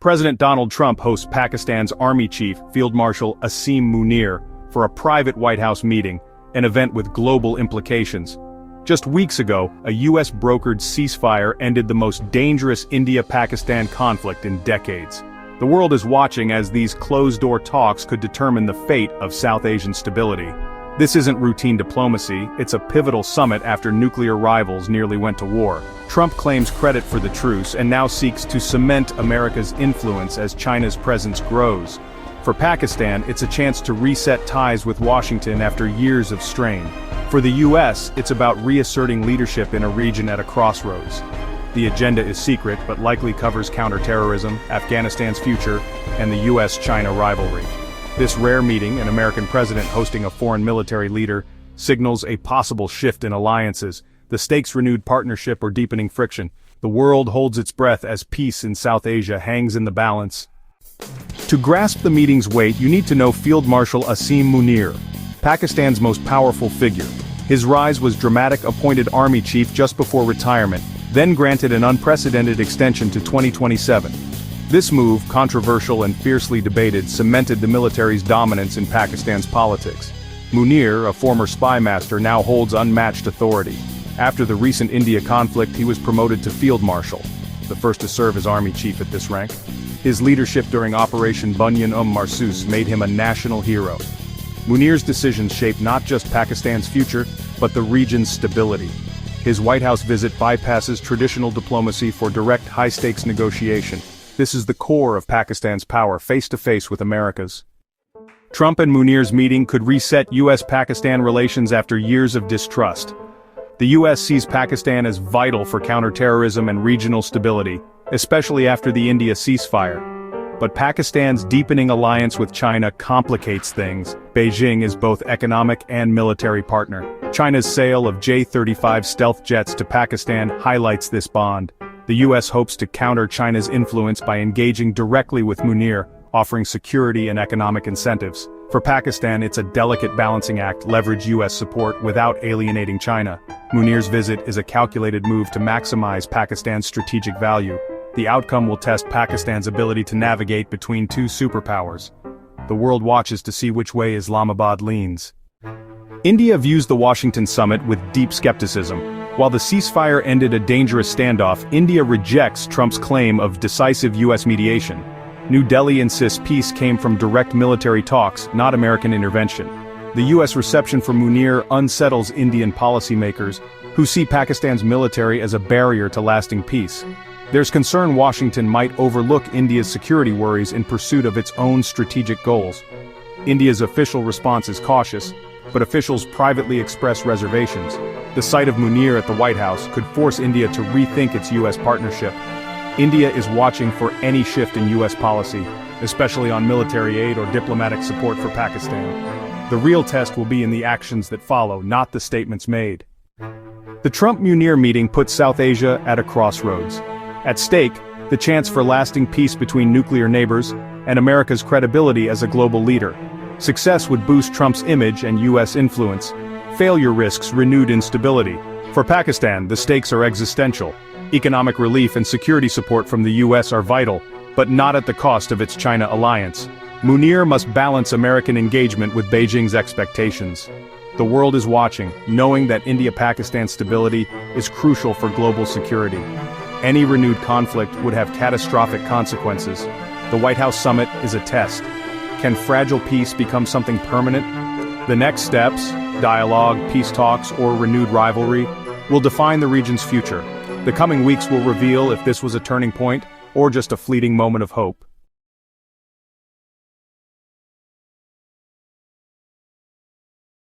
President Donald Trump hosts Pakistan's Army Chief, Field Marshal Asim Munir, for a private White House meeting, an event with global implications. Just weeks ago, a U.S. brokered ceasefire ended the most dangerous India-Pakistan conflict in decades. The world is watching as these closed-door talks could determine the fate of South Asian stability. This isn't routine diplomacy, it's a pivotal summit after nuclear rivals nearly went to war. Trump claims credit for the truce and now seeks to cement America's influence as China's presence grows. For Pakistan, it's a chance to reset ties with Washington after years of strain. For the U.S., it's about reasserting leadership in a region at a crossroads. The agenda is secret but likely covers counterterrorism, Afghanistan's future, and the U.S.-China rivalry. This rare meeting, an American president hosting a foreign military leader, signals a possible shift in alliances, the stakes renewed partnership or deepening friction. The world holds its breath as peace in South Asia hangs in the balance. To grasp the meeting's weight, you need to know Field Marshal Asim Munir, Pakistan's most powerful figure. His rise was dramatic, appointed army chief just before retirement, then granted an unprecedented extension to 2027. This move, controversial and fiercely debated, cemented the military's dominance in Pakistan's politics. Munir, a former spy master, now holds unmatched authority. After the recent India conflict, he was promoted to Field Marshal, the first to serve as army chief at this rank. His leadership during Operation Bunyan Marsus made him a national hero. Munir's decisions shaped not just Pakistan's future, but the region's stability. His White House visit bypasses traditional diplomacy for direct high-stakes negotiation. This is the core of Pakistan's power, face-to-face with America's. Trump and Munir's meeting could reset U.S.-Pakistan relations after years of distrust. The U.S. sees Pakistan as vital for counterterrorism and regional stability, especially after the India ceasefire. But Pakistan's deepening alliance with China complicates things. Beijing is both economic and military partner. China's sale of J-35 stealth jets to Pakistan highlights this bond. The U.S. hopes to counter China's influence by engaging directly with Munir, offering security and economic incentives. For Pakistan, it's a delicate balancing act, leverage U.S. support without alienating China. Munir's visit is a calculated move to maximize Pakistan's strategic value. The outcome will test Pakistan's ability to navigate between two superpowers. The world watches to see which way Islamabad leans. India views the Washington summit with deep skepticism. While the ceasefire ended a dangerous standoff, India rejects Trump's claim of decisive U.S. mediation. New Delhi insists peace came from direct military talks, not American intervention. The U.S. reception for Munir unsettles Indian policymakers, who see Pakistan's military as a barrier to lasting peace. There's concern Washington might overlook India's security worries in pursuit of its own strategic goals. India's official response is cautious, but officials privately express reservations. The sight of Munir at the White House could force India to rethink its U.S. partnership. India is watching for any shift in U.S. policy, especially on military aid or diplomatic support for Pakistan. The real test will be in the actions that follow, not the statements made. The Trump-Munir meeting puts South Asia at a crossroads. At stake, the chance for lasting peace between nuclear neighbors and America's credibility as a global leader. Success would boost Trump's image and U.S. influence. Failure risks renewed instability. For Pakistan, the stakes are existential. Economic relief and security support from the U.S. are vital, but not at the cost of its China alliance. Munir must balance American engagement with Beijing's expectations. The world is watching, knowing that India-Pakistan stability is crucial for global security. Any renewed conflict would have catastrophic consequences. The White House summit is a test. Can fragile peace become something permanent? The next steps, dialogue, peace talks, or renewed rivalry, will define the region's future. The coming weeks will reveal if this was a turning point or just a fleeting moment of hope.